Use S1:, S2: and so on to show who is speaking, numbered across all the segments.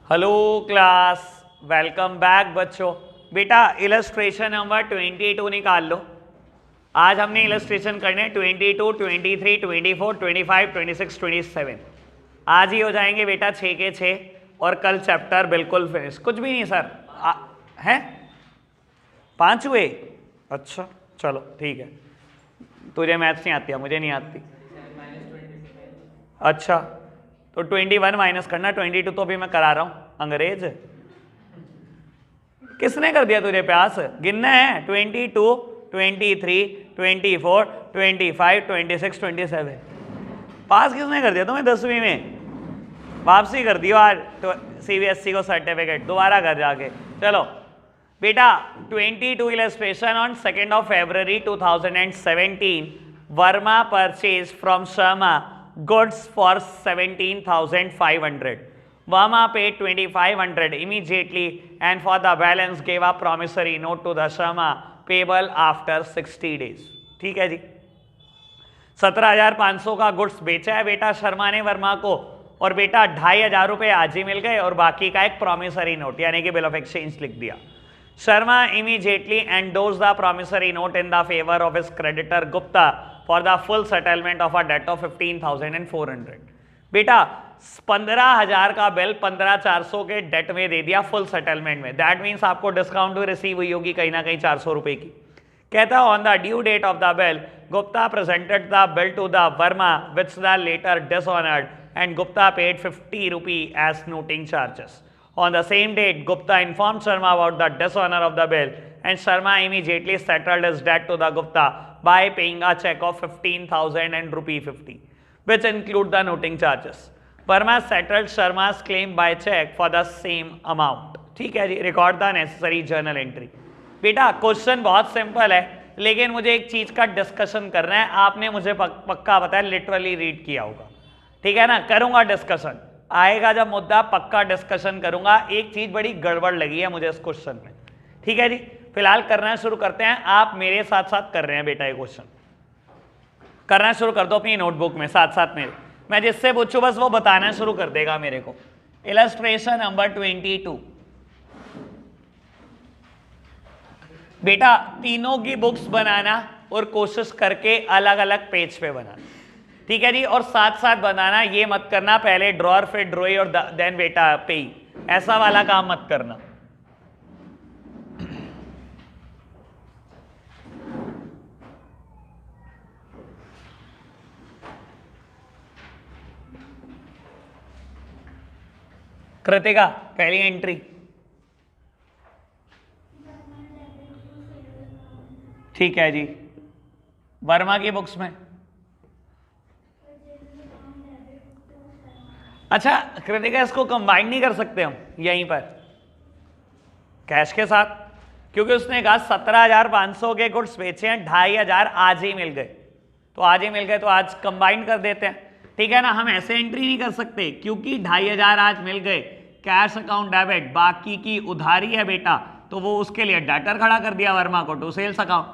S1: Hello class, welcome back बच्चों। बेटा illustration number 22 निकाल लो। आज हमने इलस्ट्रेशन करने 22, 23, 24, 25, 26, 27। आज ही हो जाएंगे बेटा 6 के 6 और कल चैप्टर बिल्कुल फिनिश। कुछ भी नहीं सर, हैं 5 हुए? अच्छा चलो ठीक है। तुझे मैथ्स नहीं आती है, मुझे नहीं आती। अच्छा तो 21 माइनस करना, 22 तो अभी मैं करा रहा हूं। अंग्रेज किसने कर दिया तुझे प्यास? गिनना है 22, 23, 24, 25, 26, 27। पास किसने कर दिया तुम्हें 10वीं में? वापसी कर दियो आज तो सीबीएसई को सर्टिफिकेट दोबारा कर जाके। चलो बेटा 22 illustration on 2nd of February 2017 Verma purchase from Sharma goods for 17,500. Verma paid 2,500 immediately and for the balance gave a promissory note to the Sharma payable after 60 days. ठीक है जी। 17,500 का गुड्स बेचा है बेटा शर्मा ने वर्मा को, और बेटा 2,500 रुपए आज ही मिल गए और बाकी का एक प्रॉमिसरी नोट यानी कि बिल ऑफ एक्सचेंज लिख दिया। Sharma immediately endorsed the promissory note in the favor of his creditor Gupta for the full settlement of a debt of 15,400. बेटा 15,000 का बिल 15,400 के डेट में दे दिया फुल सेटलमेंट में। दैट मीन्स आपको डिस्काउंट भी रिसीव हुई होगी कहीं ना कहीं 400 रुपए की। कहता on the due date of the bill Gupta presented the bill to the Verma which the latter dishonoured and Gupta paid 50 rupee as noting charges. On the same date, Gupta informed Sharma about the dishonor of the bill, and Sharma immediately settled his debt to the Gupta by paying a check of 15,000 and rupee 50, which include the noting charges. Verma settled Sharma's claim by check for the same amount. ठीक है जी, record the necessary journal entry. बेटा question बहुत simple है, लेकिन मुझे एक चीज का डिस्कशन करना है। आपने मुझे पक्का बताया लिटरली रीड किया होगा, ठीक है ना? करूंगा डिस्कशन, आएगा जब मुद्दा पक्का डिस्कशन करूंगा। एक चीज बड़ी गड़बड़ लगी है मुझे इस क्वेश्चन में, ठीक है जी। फिलहाल करना शुरू करते हैं। आप मेरे साथ साथ कर रहे हैं बेटा, ये क्वेश्चन करना शुरू कर दो अपनी नोटबुक में साथ साथ मेरे। मैं जिससे पूछूं बस वो बताना शुरू कर देगा मेरे को। इलस्ट्रेशन नंबर 22 बेटा तीनों की बुक्स बनाना और कोशिश करके अलग अलग पेज पे बनाना, ठीक है जी। और साथ साथ बनाना, ये मत करना पहले ड्रॉअर फिर ड्रॉई और देन बेटा पेई, ऐसा वाला काम मत करना। कृतिका पहली एंट्री, ठीक है जी। वर्मा की बुक्स में अच्छा कृतिका इसको कंबाइन नहीं कर सकते हम यहीं पर कैश के साथ? क्योंकि उसने कहा 17,500 के गुड्स बेचे हैं, 2,500 आज ही मिल गए, तो आज ही मिल गए तो आज कंबाइन कर देते हैं, ठीक है ना? हम ऐसे एंट्री नहीं कर सकते क्योंकि 2,500 आज मिल गए, कैश अकाउंट डेबिट, बाकी की उधारी है बेटा, तो वो उसके लिए डेटर खड़ा कर दिया वर्मा को टू सेल्स अकाउंट।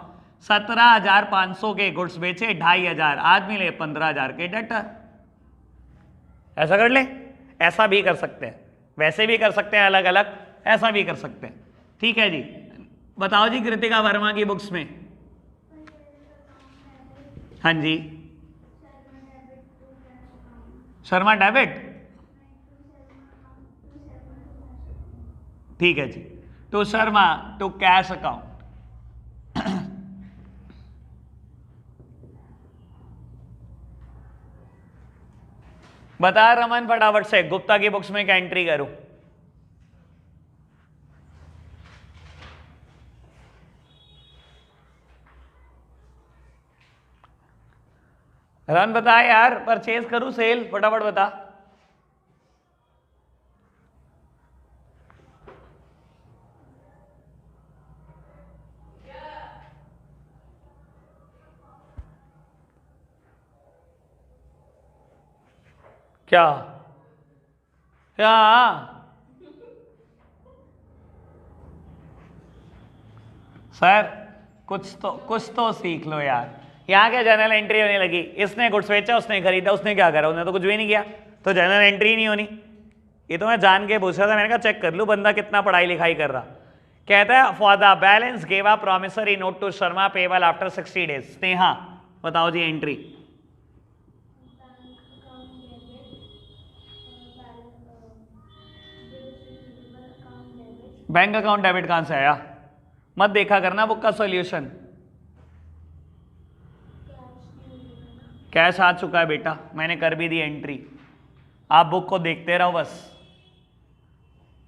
S1: 17,500 के गुड्स बेचे, 2,500 आज मिले, 15,000 के डेटर। ऐसा कर ले, ऐसा भी कर सकते हैं, वैसे भी कर सकते हैं अलग अलग, ऐसा भी कर सकते हैं, ठीक है जी। बताओ जी कृतिका वर्मा की बुक्स में। हाँ जी, शर्मा डेबिट, ठीक है जी। To Sharma to cash account. बता रमन फटाफट से, गुप्ता की बुक्स में क्या एंट्री करूं? रमन बता यार, परचेज करूं सेल, फटाफट बता। क्या क्या सर कुछ तो सीख लो यार। यहाँ क्या जनरल एंट्री होने लगी? इसने गुड्स बेचा, उसने खरीदा, उसने क्या करा? उसने तो कुछ भी नहीं किया, तो जनरल एंट्री नहीं होनी। ये तो मैं जान के पूछ रहा था, मैंने कहा चेक कर लूं बंदा कितना पढ़ाई लिखाई कर रहा। कहता है for the balance give a promissory note to Sharma payable after 60 days. Sneha बताओ जी एंट्री। बैंक अकाउंट डेबिट कहां से आया? मत देखा करना बुक का सॉल्यूशन। कैश आ चुका है बेटा, मैंने कर भी दी एंट्री, आप बुक को देखते रहो बस।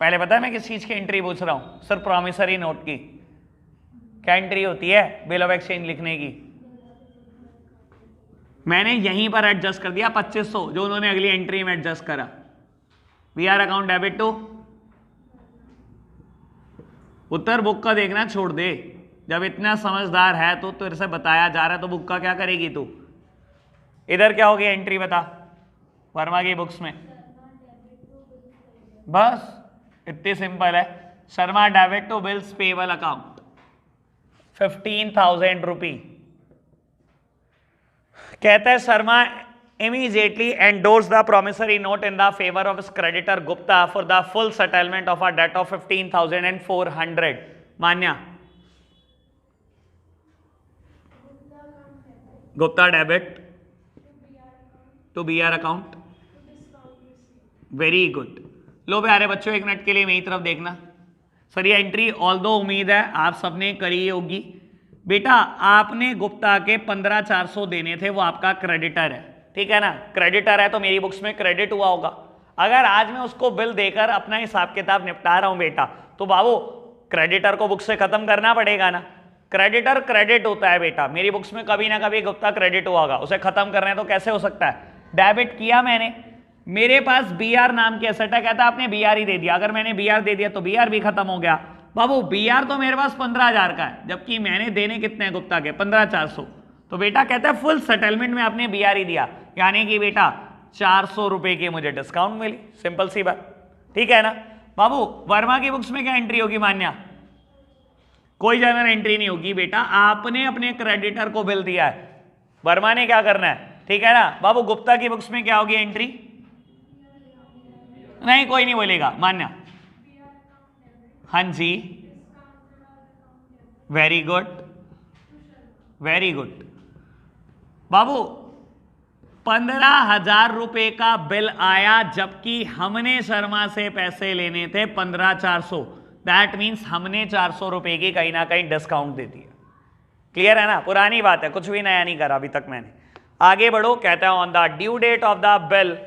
S1: पहले पता है मैं किस चीज की एंट्री पूछ रहा हूं? सर प्रॉमिसरी नोट की। क्या एंट्री होती है बिल ऑफ एक्सचेंज लिखने की? मैंने यहीं पर एडजस्ट कर दिया 2500, जो उन्होंने अगली एंट्री में एडजस्ट करा। We are account debit to, उत्तर बुक का देखना छोड़ दे, जब इतना समझदार है तो तेरे से बताया जा रहा है तो बुक का क्या करेगी तू? इधर क्या होगी एंट्री बता वर्मा की बुक्स में? बस इतनी सिंपल है, Sharma debit to bills payable account 15,000 rupee. कहता है Sharma immediately endorse the promissory note in the favor of his creditor Gupta for the full settlement of a debt of 15,400. Manya Gupta debit to BR account, very good. लो प्यारे बच्चों एक minute के लिए मेरी तरफ देखना। सर ये एंट्री ऑल्दो उम्मीद है आप सबने करी होगी। बेटा आपने गुप्ता के 15,400 देने थे, वो आपका क्रेडिटर है, ठीक है ना? क्रेडिटर है तो मेरी बुक्स में क्रेडिट हुआ होगा। अगर आज मैं उसको बिल देकर अपना हिसाब किताब निपटा रहा हूं बेटा, तो बाबू क्रेडिटर को बुक से खत्म करना पड़ेगा ना। क्रेडिटर क्रेडिट होता है बेटा, मेरी बुक्स में कभी ना कभी गुप्ता क्रेडिट हुआ होगा, उसे खत्म करना है तो कैसे हो सकता है? डेबिट किया मैंने, मेरे पास BR नाम की एसेट है, कहता आपने BR ही दे दिया। अगर मैंने BR दे दिया तो BR भी खत्म हो गया। बाबू BR तो मेरे पास 15,000 का है, जबकि मैंने देने कितने हैं गुप्ता के? 15,400। तो बेटा कहता है फुल सेटलमेंट में आपने BR ही दिया, यानी कि बेटा 400 रुपए की मुझे डिस्काउंट मिली। सिंपल सी बात, ठीक है ना? बाबू वर्मा की बुक्स में क्या एंट्री होगी मान्या? कोई जनरल एंट्री नहीं होगी बेटा, आपने अपने क्रेडिटर को बिल दिया है, वर्मा ने क्या करना है, ठीक है ना? बाबू गुप्ता की बुक्स में क्या होगी एंट्री? नहीं कोई नहीं बोलेगा मान्या। हाँ जी वेरी गुड वेरी गुड। बाबू 15,000 रुपए का बिल आया, जबकि हमने शर्मा से पैसे लेने थे 15,400। दैट मीन्स हमने 400 रुपए की कहीं ना कहीं डिस्काउंट दे दिया। क्लियर है ना? पुरानी बात है, कुछ भी नया नहीं करा अभी तक मैंने। आगे बढ़ो, कहता है on the due date of the bill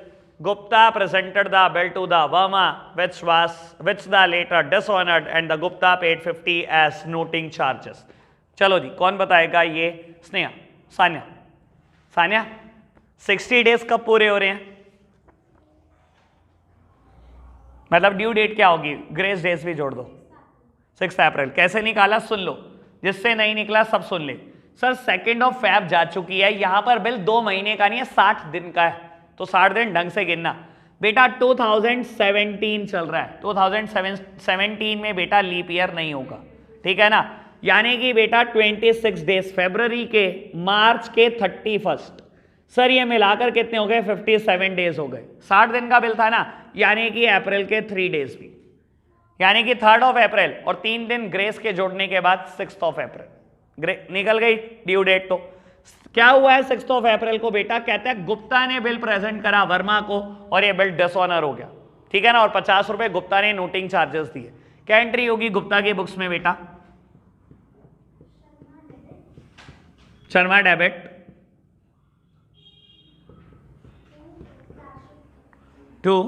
S1: Gupta presented the bill to the Verma, which the later dishonored, and the Gupta paid 50 as noting charges. चलो जी कौन बताएगा ये? स्नेहा, सान्या। सान्या 60 डेज कब पूरे हो रहे हैं? मतलब ड्यू डेट क्या होगी? ग्रेस डेज भी जोड़ दो, 6 अप्रैल। कैसे निकाला सुन लो, जिससे नहीं निकला सब सुन ले। सर 2 Feb जा चुकी है, यहां पर बिल 2 महीने का नहीं है, 60 दिन का है, तो 60 दिन ढंग से गिनना बेटा। 2017 चल रहा है, 2017 में बेटा लीप ईयर नहीं होगा, ठीक है ना? यानी कि बेटा 26 डेज, फरवरी के मार्च के 31। सर ये मिलाकर कितने हो गए? 57 डेज हो गए। 60 दिन का बिल था ना, यानी कि अप्रैल के 3 डेज भी, यानी कि 3 अप्रैल और 3 दिन ग्रेस के जोड़ने के बाद 6 अप्रैल निकल गई ड्यू डेट। तो क्या हुआ है 6 अप्रैल को बेटा? कहता है गुप्ता ने बिल प्रेजेंट करा वर्मा को और ये बिल डिसऑनर हो गया, ठीक है ना? और 50 रुपए गुप्ता ने नोटिंग चार्जेस दिए। क्या एंट्री होगी गुप्ता की बुक्स में बेटा? Sharma debit to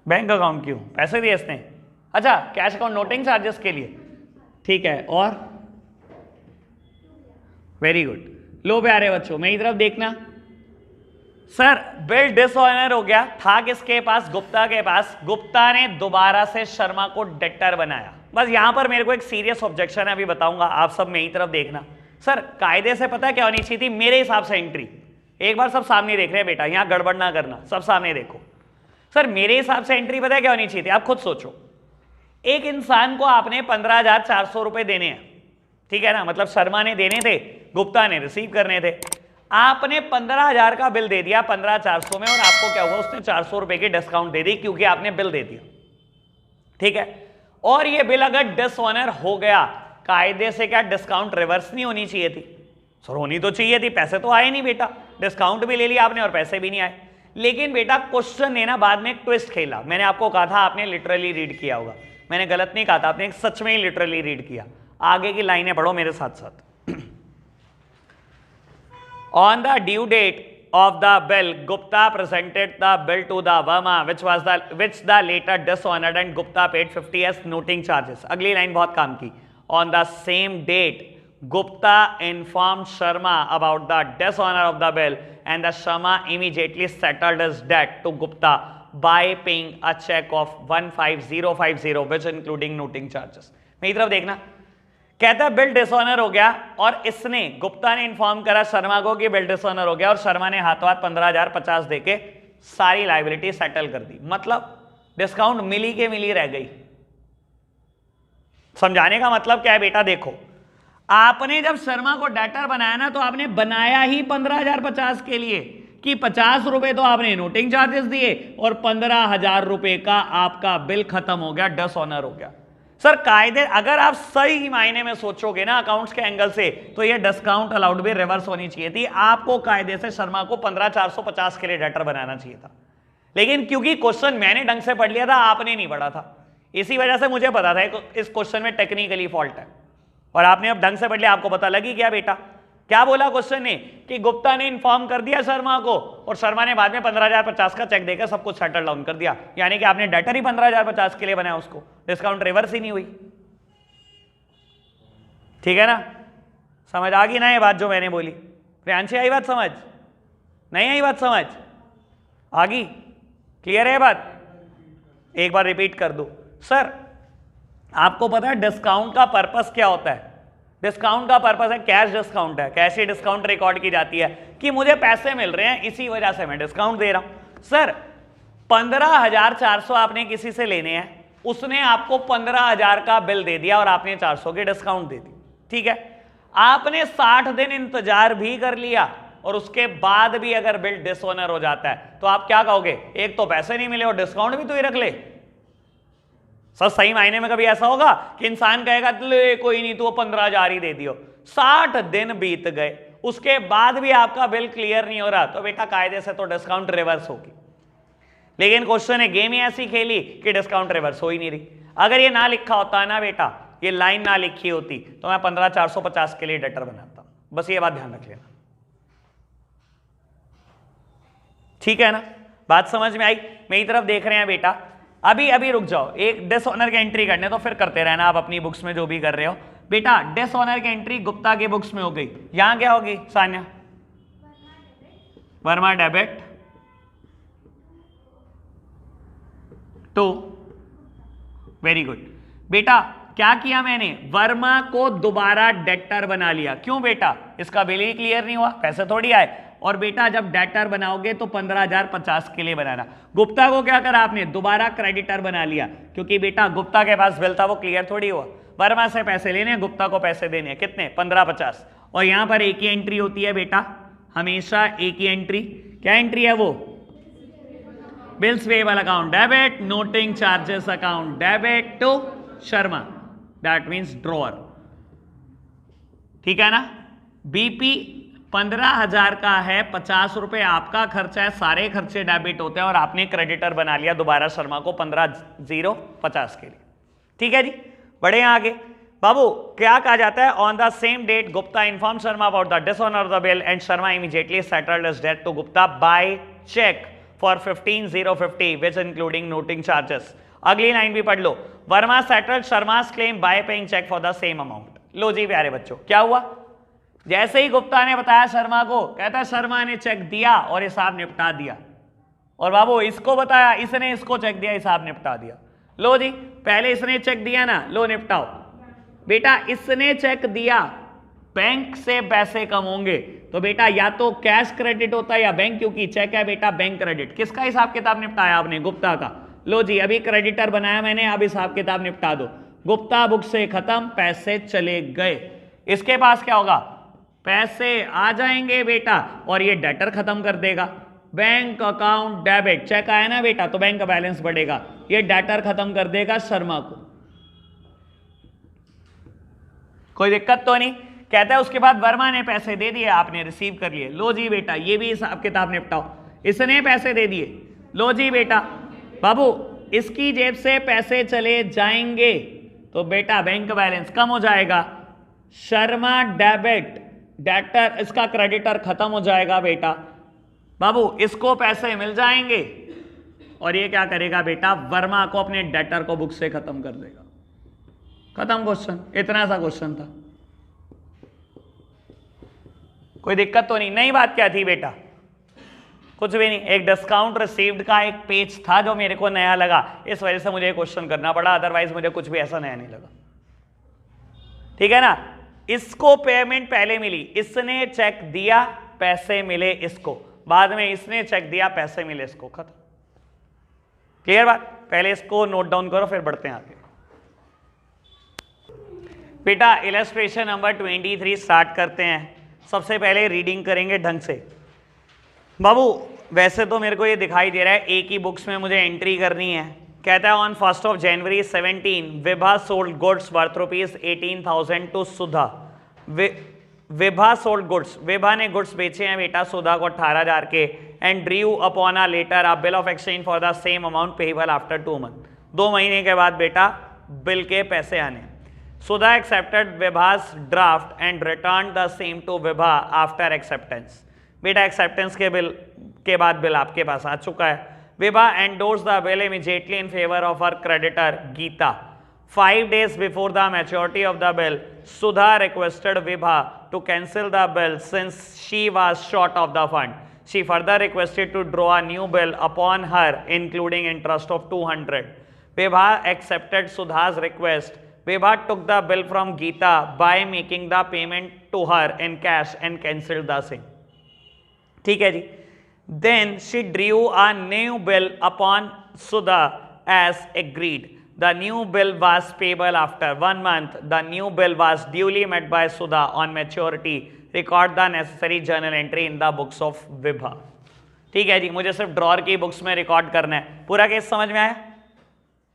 S1: bank account. क्यों? पैसे दिए इसने? अच्छा कैश अकाउंट नोटिंग चार्जेस के लिए, ठीक है। और वेरी गुड। लो प्यारे बच्चों मेरी तरफ देखना। सर बिल डिसऑनर हो गया था किसके पास? गुप्ता के पास। गुप्ता ने दोबारा से शर्मा को डेटर बनाया। बस यहां पर मेरे को एक सीरियस ऑब्जेक्शन है, अभी बताऊंगा, आप सब मेरी तरफ देखना। सर कायदे से पता क्या होनी चाहिए थी मेरे हिसाब से एंट्री? एक बार सब सामने देख रहे हैं बेटा, यहां गड़बड़ ना करना, सब सामने देखो। सर मेरे हिसाब से एंट्री पता क्या होनी चाहिए थी? आप खुद सोचो। एक इंसान को आपने 15,400 रुपए देने हैं, ठीक है ना? मतलब शर्मा ने देने थे, गुप्ता ने रिसीव करने थे। आपने 15,000 का बिल दे दिया 15,400 में, और आपको क्या हुआ, उसने 400 रुपए की डिस्काउंट दे दी क्योंकि आपने बिल दे दिया, ठीक है। और ये बिल अगर डिसऑनर हो गया, कायदे से क्या डिस्काउंट रिवर्स नहीं होनी चाहिए थी? सर होनी तो चाहिए थी, पैसे तो आए नहीं बेटा, डिस्काउंट भी ले लिया आपने और पैसे भी नहीं आए। लेकिन बेटा क्वेश्चन ने ना बाद में एक ट्विस्ट खेला। मैंने आपको कहा था आपने लिटरली रीड किया होगा, मैंने गलत नहीं कहा था, आपने सच में ही लिटरली रीड किया। आगे की लाइनें पढ़ो मेरे साथ साथ। On the due date of the bill, Gupta presented the bill to the Verma, which the later dishonored, and Gupta paid 50 as noting charges. अगली लाइन बहुत काम की। On the same date, Gupta informed Sharma about the dishonor of the bill, and the Sharma immediately settled his debt to Gupta by paying a check of 15050, which including noting charges. मेरी तरफ देखना, कहता है bill dishonour हो गया, और इसने गुप्ता ने इन्फॉर्म करा शर्मा को कि बिल डिसऑनर हो गया, और शर्मा ने हाथों हाथ 15,050 देके सारी लायबिलिटी सेटल कर दी। मतलब डिस्काउंट मिली के मिली रह गई। समझाने का मतलब क्या है बेटा, देखो आपने जब शर्मा को डेटर बनाया ना, तो आपने बनाया ही 15,050 के लिए कि 50 रुपए तो आपने नोटिंग चार्जेस दिए और 15,000 रुपए का आपका बिल खत्म हो गया, डिसऑनर हो गया। सर कायदे अगर आप सही मायने में सोचोगे ना अकाउंट्स के एंगल से, तो ये डिस्काउंट अलाउड भी रिवर्स होनी चाहिए थी। आपको कायदे से शर्मा को 15,450 के लिए डेटर बनाना चाहिए था, लेकिन क्योंकि क्वेश्चन मैंने ढंग से पढ़ लिया था, आपने नहीं पढ़ा था, इसी वजह से मुझे पता था इस क्वेश्चन में टेक्निकली फॉल्ट है, और आपने अब ढंग से पढ़ लिया, आपको पता लगी क्या बेटा। क्या बोला क्वेश्चन ने कि गुप्ता ने इन्फॉर्म कर दिया शर्मा को, और शर्मा ने बाद में 15,050 का चेक देकर सब कुछ सेटल डाउन कर दिया, यानी कि आपने डेटर ही 15,050 के लिए बनाया, उसको डिस्काउंट रिवर्स ही नहीं हुई। ठीक है ना, समझ आ गई ना ये बात जो मैंने बोली? प्रियांशी आई बात समझ? नहीं आई बात समझ? आ गई? क्लियर है बात? एक बार रिपीट कर दो। सर आपको पता है डिस्काउंट का पर्पस क्या होता है? डिस्काउंट का पर्पस है कैश डिस्काउंट है, कैश डिस्काउंट रिकॉर्ड की जाती है कि मुझे पैसे मिल रहे हैं, इसी वजह से मैं डिस्काउंट दे रहा हूं। सर 15,400 आपने किसी से लेने हैं, उसने आपको 15,000 का बिल दे दिया और आपने 400 की डिस्काउंट दे दी, ठीक है। आपने 60 दिन इंतजार भी कर लिया और उसके बाद भी अगर बिल डिसऑनर हो जाता है तो आप क्या कहोगे? एक तो पैसे नहीं मिले और डिस्काउंट भी तो ही रख ले। सर सही मायने में कभी ऐसा होगा कि इंसान कहेगा ले कोई नहीं, तो 15,000 ही दे दियो। 60 दिन बीत गए, उसके बाद भी आपका बिल क्लियर नहीं हो रहा, तो बेटा कायदे से तो डिस्काउंट रिवर्स होगी। लेकिन क्वेश्चन ने गेम ही ऐसी खेली कि डिस्काउंट रिवर्स हो ही नहीं रही। अगर ये ना लिखा होता ना बेटा, ये लाइन ना लिखी होती, तो मैं 15,450 के लिए डेटर बनाता। बस ये बात ध्यान रख लेना, ठीक है ना? बात समझ में आई? मेरी तरफ देख रहे हैं बेटा? अभी रुक जाओ, एक डिसऑनर की एंट्री करने तो फिर करते रहना आप अपनी बुक्स में जो भी कर रहे हो। बेटा डिसऑनर की एंट्री गुप्ता के बुक्स में हो गई, यहां क्या होगी Sanya? Verma debit to, very good बेटा। क्या किया मैंने? वर्मा को दोबारा डेटर बना लिया। क्यों बेटा? इसका बिल ही क्लियर नहीं हुआ, पैसे थोड़ी आए। और बेटा जब डेटर बनाओगे तो 15,050 के लिए बनाना। गुप्ता को क्या करा आपने? दोबारा क्रेडिटर बना लिया, क्योंकि बेटा गुप्ता के पास बिल था, वो क्लियर थोड़ी हुआ। वर्मा से पैसे लेने, गुप्ता को पैसे देने, कितने? 15,50। और यहां पर एक ही एंट्री होती है बेटा, हमेशा एक ही एंट्री। क्या एंट्री है वो? Bills payable account debit, noting charges account debit to Sharma, that means drawer, ठीक है ना? बीपी 15,000 का है, 50 रुपए आपका खर्चा है, सारे खर्चे डेबिट होते हैं और आपने क्रेडिटर बना लिया दोबारा शर्मा को 15,050 के लिए, ठीक है जी। बढ़े आगे बाबू, क्या कहा जाता है? On the same date Gupta inform Sharma about the dishonour of the bill and Sharma immediately settled his debt to Gupta by cheque for 15,050 which including noting charges. अगली लाइन भी पढ़ लो। Verma settled Sharma's claim by paying cheque for the same amount. लो जी प्यारे बच्चों, क्या हुआ? जैसे ही गुप्ता ने बताया शर्मा को, कहता शर्मा ने चेक दिया और हिसाब निपटा दिया। और बाबू इसको बताया, इसने इसको चेक दिया, हिसाब निपटा दिया। लो जी, पहले इसने चेक दिया ना, लो निपटाओ। बेटा इसने चेक दिया, बैंक से पैसे कम होंगे तो बेटा या तो कैश क्रेडिट होता है या बैंक, क्योंकि चेक है बेटा बैंक क्रेडिट। किसका हिसाब किताब निपटाया आपने? गुप्ता का। लो जी, अभी क्रेडिटर बनाया मैंने, अब हिसाब किताब निपटा दो। गुप्ता बुक से खत्म, पैसे चले गए। इसके पास क्या होगा? पैसे आ जाएंगे बेटा और ये डेटर खत्म कर देगा। बैंक अकाउंट डेबिट, चेक आया ना बेटा तो बैंक का बैलेंस बढ़ेगा, ये डेटर खत्म कर देगा शर्मा को। कोई दिक्कत तो नहीं। कहता है उसके बाद वर्मा ने पैसे दे दिए, आपने रिसीव कर लिए, लो जी बेटा ये भी हिसाब किताब निपटाओ। इसने पैसे दे दिए, लो जी बेटा बाबू इसकी जेब से पैसे चले जाएंगे तो बेटा बैंक बैलेंस कम हो जाएगा। शर्मा डेबिट, डेटर इसका क्रेडिटर खत्म हो जाएगा बेटा। बाबू इसको पैसे मिल जाएंगे और ये क्या करेगा बेटा, वर्मा को अपने डेटर को बुक से खत्म कर देगा। खत्म क्वेश्चन, इतना सा क्वेश्चन था। कोई दिक्कत तो नहीं। नई बात क्या थी बेटा, कुछ भी नहीं, एक डिस्काउंट रिसीव्ड का एक पेज था जो मेरे को नया लगा, इस वजह से मुझे क्वेश्चन करना पड़ा, अदरवाइज मुझे कुछ भी ऐसा नया नहीं लगा। ठीक है ना। इसको पेमेंट पहले मिली, इसने चेक दिया पैसे मिले इसको, बाद में इसने चेक दिया पैसे मिले इसको, खत्म। क्लियर बात। पहले इसको नोट डाउन करो फिर बढ़ते हैं आगे। बेटा इलस्ट्रेशन नंबर 23 स्टार्ट करते हैं। सबसे पहले रीडिंग करेंगे ढंग से। बाबू वैसे तो मेरे को ये दिखाई दे रहा है एक ही बुक्स में मुझे एंट्री करनी है। कहता है on 1 January 17 Vibha sold goods worth ₹18,000 to Sudha. Vibha sold goods, Vibha ने गुड्स बेचे हैं बेटा सुधा को 18,000 के। And drew upon a letter a bill of exchange for the same amount payable after 2 month. 2 महीने के बाद बेटा बिल के पैसे आने। Sudha accepted Vibha's draft and return the same to Vibha after acceptance. बेटा एक्सेप्टेंस के बिल के बाद बिल आपके पास आ चुका है। Vibha endorse the bill immediately in favour of her creditor Geeta. 5 days before the maturity of the bill, Sudha requested Vibha to cancel the bill since she was short of the fund. She further requested to draw a new bill upon her, including interest of 200. Vibha accepted Sudha's request. Vibha took the bill from Geeta by making the payment to her in cash and cancelled the same. ठीक है जी। Then she drew a new bill upon Sudha as agreed. The new bill was payable after 1 month. The new bill was duly met by Sudha on maturity. Record the necessary journal entry in the books of Vibha. ठीक है जी, मुझे सिर्फ drawer की books में record करना है। पूरा case समझ में आया।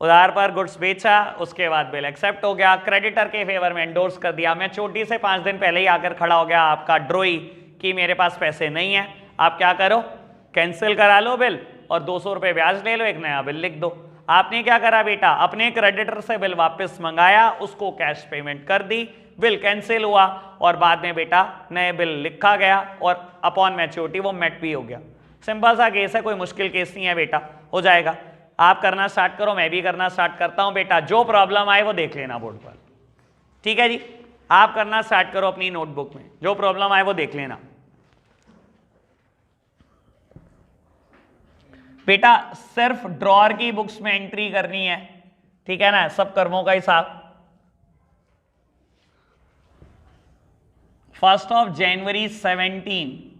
S1: उधार पर गुड्स बेचा, उसके बाद बिल एक्सेप्ट हो गया, क्रेडिटर के फेवर में एंडोर्स कर दिया। मैच्योरिटी से 5 दिन पहले ही आकर खड़ा हो गया आपका ड्रोई कि मेरे पास पैसे नहीं है, आप क्या करो कैंसिल करा लो बिल और 200 रुपये ब्याज ले लो, एक नया बिल लिख दो। आपने क्या करा बेटा, अपने क्रेडिटर से बिल वापस मंगाया, उसको कैश पेमेंट कर दी, बिल कैंसिल हुआ और बाद में बेटा नए बिल लिखा गया और अपॉन मैच्योरिटी वो मेट भी हो गया। सिंपल सा केस है, कोई मुश्किल केस नहीं है बेटा, हो जाएगा। आप करना स्टार्ट करो, मैं भी करना स्टार्ट करता हूं बेटा। जो प्रॉब्लम आए वो देख लेना बोर्ड पर। ठीक है जी, आप करना स्टार्ट करो अपनी नोटबुक में, जो प्रॉब्लम आए वो देख लेना बेटा। सिर्फ ड्रॉर की बुक्स में एंट्री करनी है, ठीक है ना, सब कर्मों का हिसाब। 1 जनवरी 17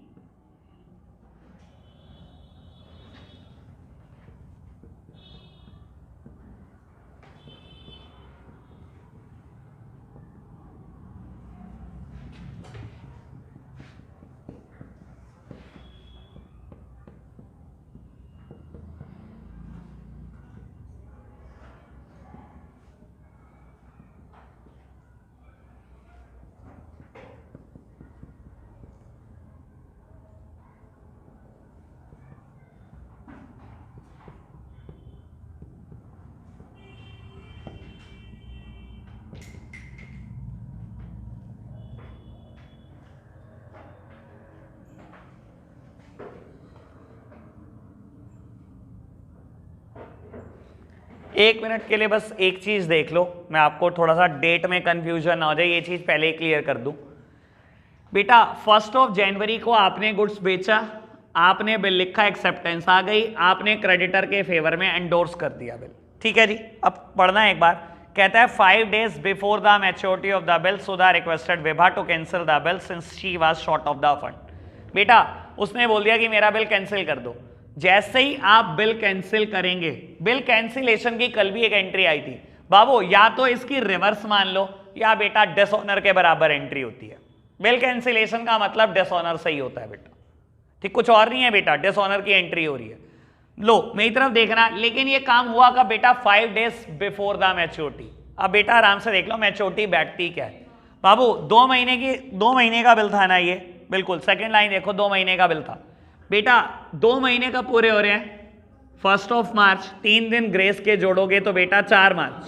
S1: 1 मिनट के लिए बस एक चीज देख लो, मैं आपको थोड़ा सा डेट में कंफ्यूजन ना हो जाए, ये चीज पहले ही क्लियर कर दूं बेटा। 1 जनवरी को आपने गुड्स बेचा, आपने बिल लिखा, एक्सेप्टेंस आ गई, आपने क्रेडिटर के फेवर में एंडोर्स कर दिया बिल। ठीक है जी, अब पढ़ना है एक बार। कहता है 5 days before the maturity of the bill Sudha requested Vibha to cancel the bill since she was short of the fund. बेटा उसने बोल दिया कि मेरा बिल कैंसिल कर दो। जैसे ही आप बिल कैंसिल करेंगे, बिल कैंसिलेशन की कल भी एक एंट्री आई थी बाबू, या तो इसकी रिवर्स मान लो या बेटा डिसऑनर के बराबर एंट्री होती है। बिल कैंसिलेशन का मतलब डिसऑनर से ही होता है बेटा, ठीक, कुछ और नहीं है बेटा, डिसऑनर की एंट्री हो रही है। लो मेरी तरफ देखना, लेकिन ये काम हुआ कब बेटा? 5 डेज बिफोर द मैच्योरिटी। अब बेटा आराम से देख लो मैच्योरिटी बैठती क्या है बाबू, 2 महीने का बिल था ना ये, बिल्कुल सेकंड लाइन देखो, 2 महीने का बिल था बेटा। 2 महीने कब पूरे हो रहे हैं? 1 मार्च, 3 दिन ग्रेस के जोड़ोगे तो बेटा 4 मार्च।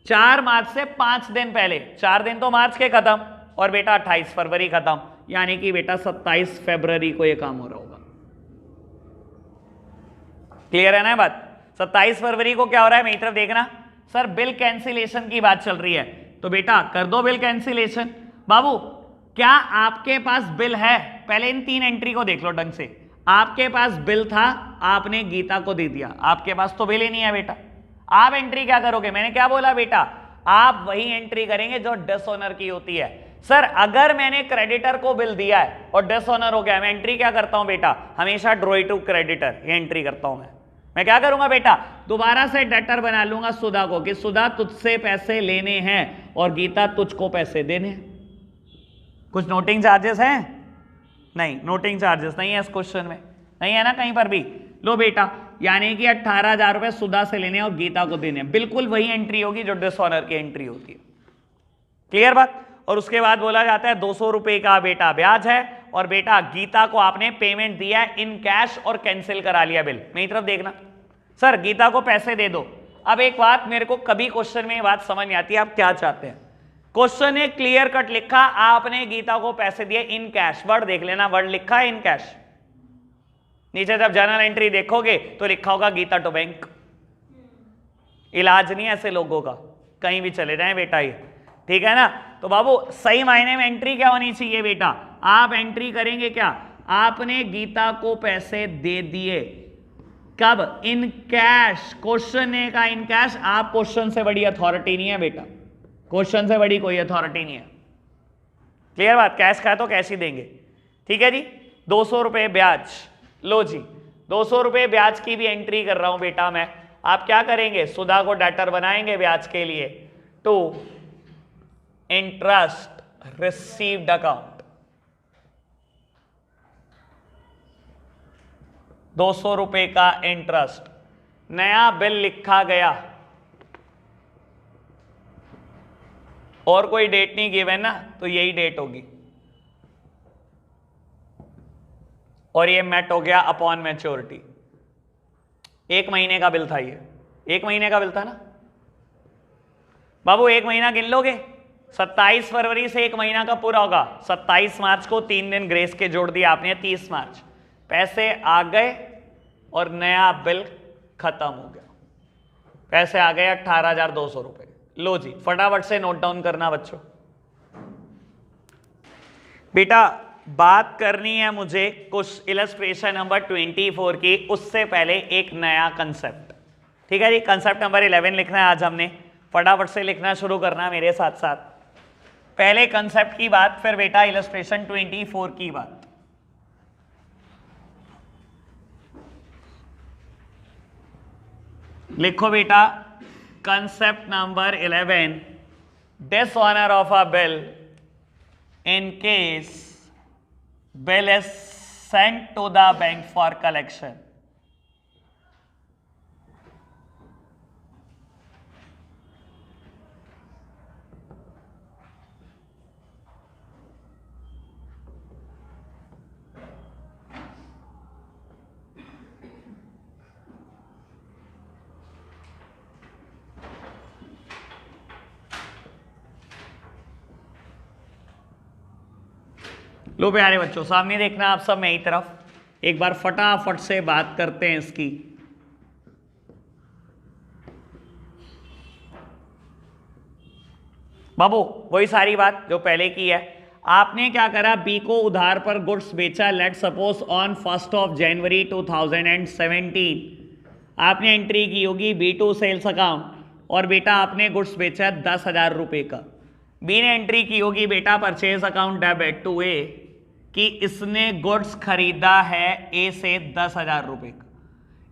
S1: 4 मार्च से 5 दिन पहले, 4 दिन तो मार्च के खत्म, और बेटा 28 फरवरी खत्म, यानी कि बेटा 27 फरवरी को ये काम हो रहा होगा। क्लियर है ना बात? 27 फरवरी को क्या हो रहा है? मेरी तरफ देखना सर, बिल कैंसिलेशन की बात चल रही है, तो बेटा कर दो बिल कैंसिलेशन। बाबू क्या आपके पास बिल है? पहले इन 3 एंट्री को देख लो ढंग से। आपके पास बिल था, आपने गीता को दे दिया, आपके पास तो बिल ही नहीं है बेटा। आप एंट्री क्या करोगे? मैंने क्या बोला बेटा? आप वही एंट्री करेंगे जो डिसऑनर की होती है। सर अगर मैंने क्रेडिटर को बिल दिया है और डिसऑनर हो गया, मैं एंट्री क्या करता हूं बेटा? हमेशा ड्रॉई टू क्रेडिटर ये एंट्री करता हूं मैं क्या करूंगा बेटा? दोबारा से डेटर बना लूंगा सुधा को कि सुधा तुझसे पैसे लेने हैं और गीता तुझको पैसे देने हैं। कुछ नोटिंग चार्जेस हैं? नहीं, नोटिंग चार्जेस नहीं है इस क्वेश्चन में, नहीं है ना कहीं पर भी। लो बेटा, यानी कि 18,000 रुपए सुधा से लेने और गीता को देने, बिल्कुल वही एंट्री होगी जो डिसऑनर की एंट्री होती है। क्लियर बात? और उसके बाद बोला जाता है 200 रुपए का बेटा ब्याज है, और बेटा गीता को आपने पेमेंट दिया है इन कैश और कैंसिल करा लिया बिल। मेरी तरफ देखना सर, गीता को पैसे दे दो। अब एक बात मेरे को कभी क्वेश्चन में ये बात समझ नहीं आती, आप क्या चाहते हैं? क्वेश्चन ने क्लियर कट लिखा, आपने गीता को पैसे दिए इन कैश, वर्ड देख लेना, वर्ड लिखा है इन कैश। नीचे जब जर्नल एंट्री देखोगे तो लिखा होगा गीता टू बैंक। इलाज नहीं है ऐसे लोगों का, कहीं भी चले जाएं बेटा ये, ठीक है ना? तो बाबू सही मायने में एंट्री क्या होनी चाहिए बेटा? आप एंट्री करेंगे क्या? आपने गीता को पैसे दे दिए, कब? In cash. क्वेश्चन ने का इन कैश, आप क्वेश्चन से बड़ी अथॉरिटी नहीं है बेटा, क्वेश्चन से बड़ी कोई अथॉरिटी नहीं है। क्लियर बात? कैश का है तो कैश ही देंगे, ठीक है जी। 200 रुपए ब्याज, लो जी 200 रुपए ब्याज की भी एंट्री कर रहा हूं बेटा मैं। आप क्या करेंगे? सुधा को डेटर बनाएंगे ब्याज के लिए, टू इंटरेस्ट रिसीव्ड अकाउंट। 200 रुपए का इंटरेस्ट, नया बिल लिखा गया, और कोई डेट नहीं गिवन ना, तो यही डेट होगी, और ये मेट हो गया अपॉन मैच्योरिटी। 1 महीने का बिल था ये, 1 महीने का बिल था ना बाबू। 1 महीना गिन लोगे? 27 फरवरी से 1 महीना का पूरा होगा। 27 मार्च को 3 दिन ग्रेस के जोड़ दिया आपने, 30 मार्च पैसे आ गए और नया बिल खत्म हो गया, पैसे आ गए 18,200 रुपए। लो जी फटाफट से नोट डाउन करना बच्चों। बेटा बात करनी है मुझे कुछ इलस्ट्रेशन नंबर 24 की, उससे पहले एक नया कंसेप्ट, ठीक है जी। कंसेप्ट नंबर 11 लिखना है आज हमने, फटाफट से लिखना शुरू करना मेरे साथ साथ। पहले कंसेप्ट की बात, फिर बेटा इलस्ट्रेशन 24 की बात। लिखो बेटा concept number 11, dishonour of a bill in case bill is sent to the bank for collection. लो प्यारे बच्चों सामने देखना आप सब मेरी तरफ, एक बार फटाफट से बात करते हैं इसकी। बाबू वही सारी बात जो पहले की है। आपने क्या करा? बी को उधार पर गुड्स बेचा, लेट सपोज ऑन 1 जनवरी 2017। आपने एंट्री की होगी B2 सेल्स अकाउंट, और बेटा आपने गुड्स बेचा 10,000 रुपए का। बी ने एंट्री की होगी बेटा परचेज अकाउंट डेबिट टू ए, कि इसने गुड्स खरीदा है ए से 10,000 रुपए का।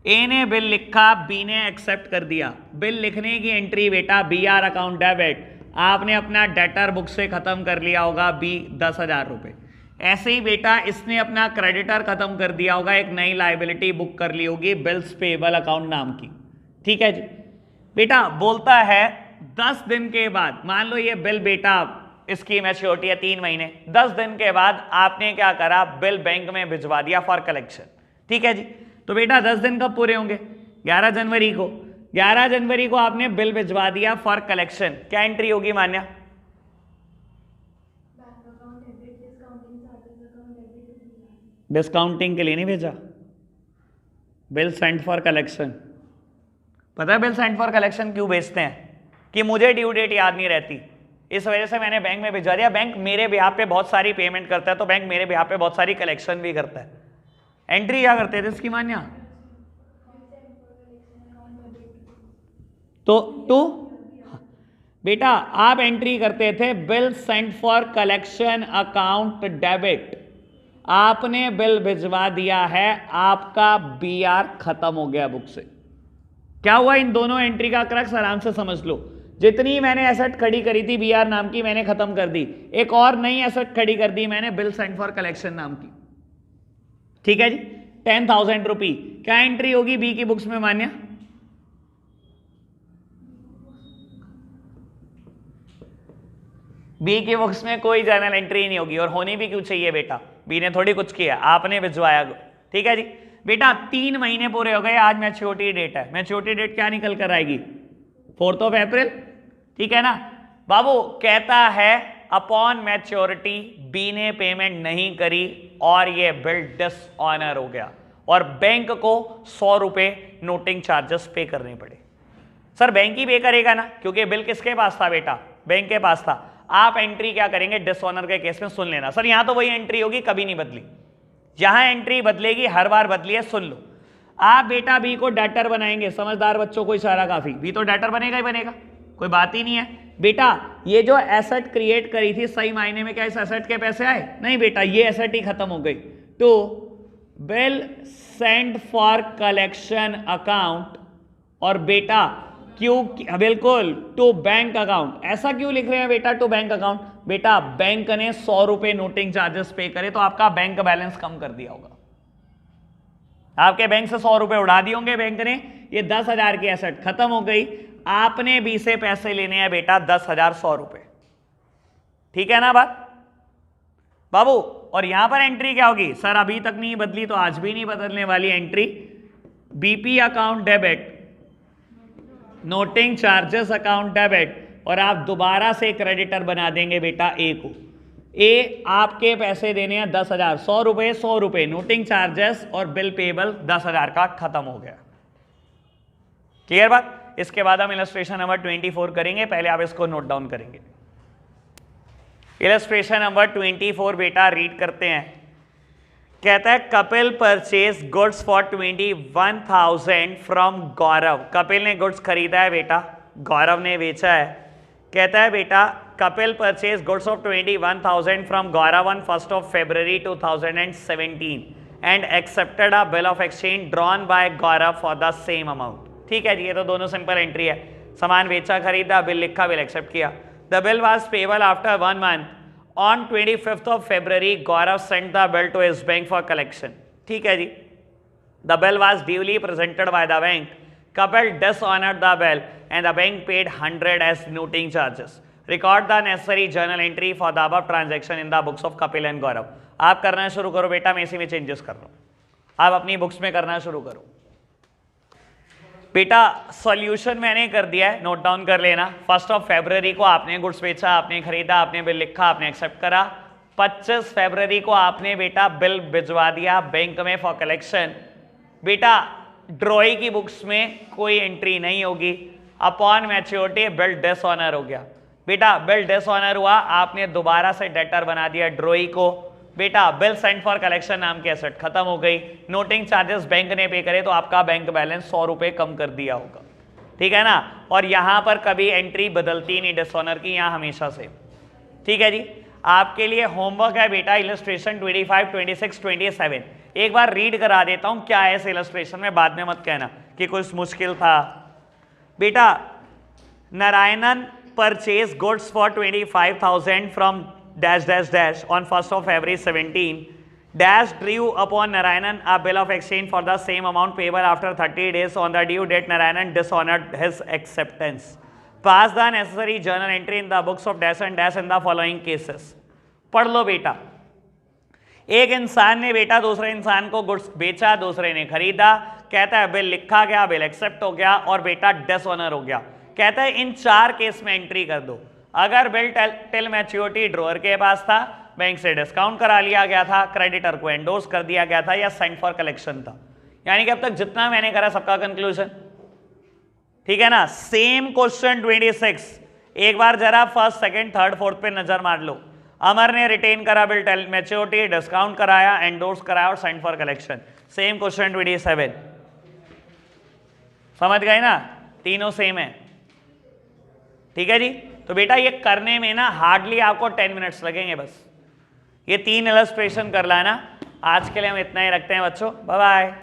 S1: ए ने बिल लिखा, बी ने एक्सेप्ट कर दिया। बिल लिखने की एंट्री बेटा BR अकाउंट डेबिट, आपने अपना डेटर बुक से खत्म कर लिया होगा बी 10,000 रुपये। ऐसे ही बेटा इसने अपना क्रेडिटर खत्म कर दिया होगा, एक नई लाइबिलिटी बुक कर ली होगी बिल्स पेबल अकाउंट नाम की। ठीक है जी बेटा, बोलता है 10 दिन के बाद, मान लो ये बिल बेटा इसकी मैच्योरिटी है 3 महीने, 10 दिन के बाद आपने क्या करा, बिल बैंक में भिजवा दिया फॉर कलेक्शन। ठीक है जी, तो बेटा 10 दिन कब पूरे होंगे, 11 जनवरी को। 11 जनवरी को आपने बिल भिजवा दिया फॉर कलेक्शन, क्या एंट्री होगी मान्या? डिस्काउंटिंग के लिए नहीं भेजा, बिल सेंट फॉर कलेक्शन। पता है बिल सेंट फॉर कलेक्शन क्यों भेजते हैं? कि मुझे ड्यू डेट याद नहीं रहती, इस वजह से मैंने बैंक में भिजवा दिया। बैंक मेरे बिहाफ पे बहुत सारी पेमेंट करता है, तो बैंक मेरे बिहाफ पे बहुत सारी कलेक्शन भी करता है। एंट्री क्या करते थे इसकी मान्या? तो बेटा आप एंट्री करते थे bill sent for collection account debit. आपने बिल भिजवा दिया है, आपका बीआर खत्म हो गया बुक से। क्या हुआ इन दोनों एंट्री का क्रक्स आराम से समझ लो। जितनी मैंने एसेट खड़ी करी थी बीआर नाम की, मैंने खत्म कर दी। एक और नई एसेट खड़ी कर दी मैंने बिल सेंट फॉर कलेक्शन नाम की। ठीक है जी, 10,000 रुपी। क्या एंट्री होगी बी की बुक्स में मान्या? बी की बुक्स में कोई जर्नल एंट्री नहीं होगी, और होनी भी क्यों चाहिए बेटा, बी ने थोड़ी कुछ किया, आपने भिजवाया। ठीक है जी बेटा, 3 महीने पूरे हो गए, आज मैच्योरिटी डेट है। मैच्योरिटी डेट क्या निकल कर आएगी? 4 अप्रैल। ठीक है ना बाबू, कहता है अपॉन मैच्योरिटी बी ने पेमेंट नहीं करी और ये बिल डिसऑनर हो गया, और बैंक को 100 रुपए नोटिंग चार्जेस पे करने पड़े। सर बैंक ही पे करेगा ना, क्योंकि बिल किसके पास था बेटा? बैंक के पास था। आप एंट्री क्या करेंगे डिसऑनर के केस में? सुन लेना सर, यहां तो वही एंट्री होगी, कभी नहीं बदली। जहां एंट्री बदलेगी हर बार बदली है, सुन लो। आप बेटा बी को डेटर बनाएंगे, समझदार बच्चों को इशारा काफी, बी तो डेटर बनेगा ही बनेगा, कोई बात ही नहीं है। बेटा ये जो एसेट क्रिएट करी थी, सही मायने में क्या इस एसेट के पैसे आए? नहीं बेटा, ये एसेट ही खत्म हो गई। तो bill sent for collection account, और बेटा क्यों, बिल्कुल टू बैंक अकाउंट। ऐसा क्यों लिख रहे हैं बेटा टू बैंक अकाउंट? बेटा बैंक ने 100 रुपए नोटिंग चार्जेस पे करे, तो आपका बैंक बैलेंस कम कर दिया होगा। आपके बैंक से 100 रुपए उड़ा दिए होंगे बैंक ने, ये 10,000 की एसेट खत्म हो गई। आपने बी से पैसे लेने हैं बेटा 10,000 100 रुपए। ठीक है ना बात बाबू? और यहां पर एंट्री क्या होगी? सर अभी तक नहीं बदली तो आज भी नहीं बदलने वाली entry. BP account debit, noting charges account debit, और आप दोबारा से क्रेडिटर बना देंगे बेटा ए को। ए आपके पैसे देने हैं 10,000, 100 रुपए 100 रुपए, नोटिंग चार्जेस और बिल पेबल 10,000 का खत्म हो गया। क्लियर बात? इसके बाद हम इलस्ट्रेशन नंबर 24 करेंगे, पहले आप इसको नोट डाउन करेंगे। इलस्ट्रेशन नंबर 24 बेटा रीड करते हैं। कहता है Kapil purchase goods for 21,000 from Gaurav. Kapil ने गुड्स खरीदा है बेटा, गौरव ने बेचा है। कहता है बेटा Kapil purchase goods of 21,000 from Gaurav on 1 February 2017 and accepted a bill of exchange drawn by Gaurav for the same amount. ठीक है जी, ये तो दोनों सिंपल एंट्री है। सामान बेचा, खरीदा, बिल लिखा, बिल एक्सेप्ट किया। The bill was payable after 1 month। On 25th February, Gaurav sent the bill to his bank for collection. ठीक है जी, the bill was duly presented by the bank. Kapil dishonored the bill and the bank paid 100 as noting charges. Record the necessary journal entry for the above transaction in the books of Kapil and Gaurav. आप करना शुरू करो बेटा, मैं इसी में changes कर रहा हूँ, आप अपनी बुक्स में करना शुरू करो बेटा। सॉल्यूशन मैंने कर दिया है, नोट डाउन कर लेना। 1 February को आपने गुड्स बेचा, आपने खरीदा, आपने बिल लिखा, आपने एक्सेप्ट करा। 25 February को आपने बेटा बिल भिजवा दिया बैंक में फॉर कलेक्शन। बेटा ड्रॉई की बुक्स में कोई एंट्री नहीं होगी। अपॉन मैच्योरिटी बिल डिसऑनर हो गया। बेटा बिल डिसऑनर हुआ, आपने दोबारा से डेटर बना दिया ड्रॉई को। बेटा बिल सेंट फॉर कलेक्शन नाम की एसेट खत्म हो गई। नोटिंग चार्जेस बैंक ने पे करे, तो आपका बैंक बैलेंस 100 रुपए कम कर दिया होगा। ठीक है ना? और यहां पर कभी एंट्री बदलती नहीं डिसऑनर की, यहां हमेशा से। ठीक है जी, आपके लिए होमवर्क है बेटा इलस्ट्रेशन 25, 26, 27। एक बार रीड करा देता हूं क्या है इस इलस्ट्रेशन में, बाद में मत कहना कि कुछ मुश्किल था। बेटा Narayanan purchase goods for 25,000 from dash dash dash on 1st of February 17. Dash drew upon Narayanan a bill of exchange for the same amount payable after 30 days. On the due date, Narayanan dishonored his acceptance. Pass the necessary journal entry in the books of dash and dash in the following cases. पढ़ लो बेटा। एक इंसान ने बेटा दूसरे इंसान को goods बेचा, दूसरे ने खरीदा, कहता है बिल लिखा गया, बिल एक्सेप्ट हो गया और बेटा डिसऑनर हो गया। कहता है इन 4 केस में एंट्री कर दो। अगर बिल टिल मैच्योरिटी ड्रॉअर के पास था, बैंक से डिस्काउंट करा लिया गया था, क्रेडिटर को एंडोर्स कर दिया गया था या सेंड फॉर कलेक्शन था। यानी कि अब तक जितना मैंने करा सबका कंक्लूजन ठीक है ना। सेम क्वेश्चन 26 एक बार जरा फर्स्ट सेकंड थर्ड फोर्थ पे नजर मार लो। अमर ने रिटेन करा बिल टिल मैच्योरिटी, डिस्काउंट कराया, एंडोर्स कराया और send for collection. Same question 27 समझ गए ना, तीनों सेम है ठीक है जी। तो बेटा ये करने में ना हार्डली आपको 10 मिनट्स लगेंगे बस। ये 3 इलस्ट्रेशन कर लाना। आज के लिए हम इतना ही रखते हैं बच्चों, बाय बाय।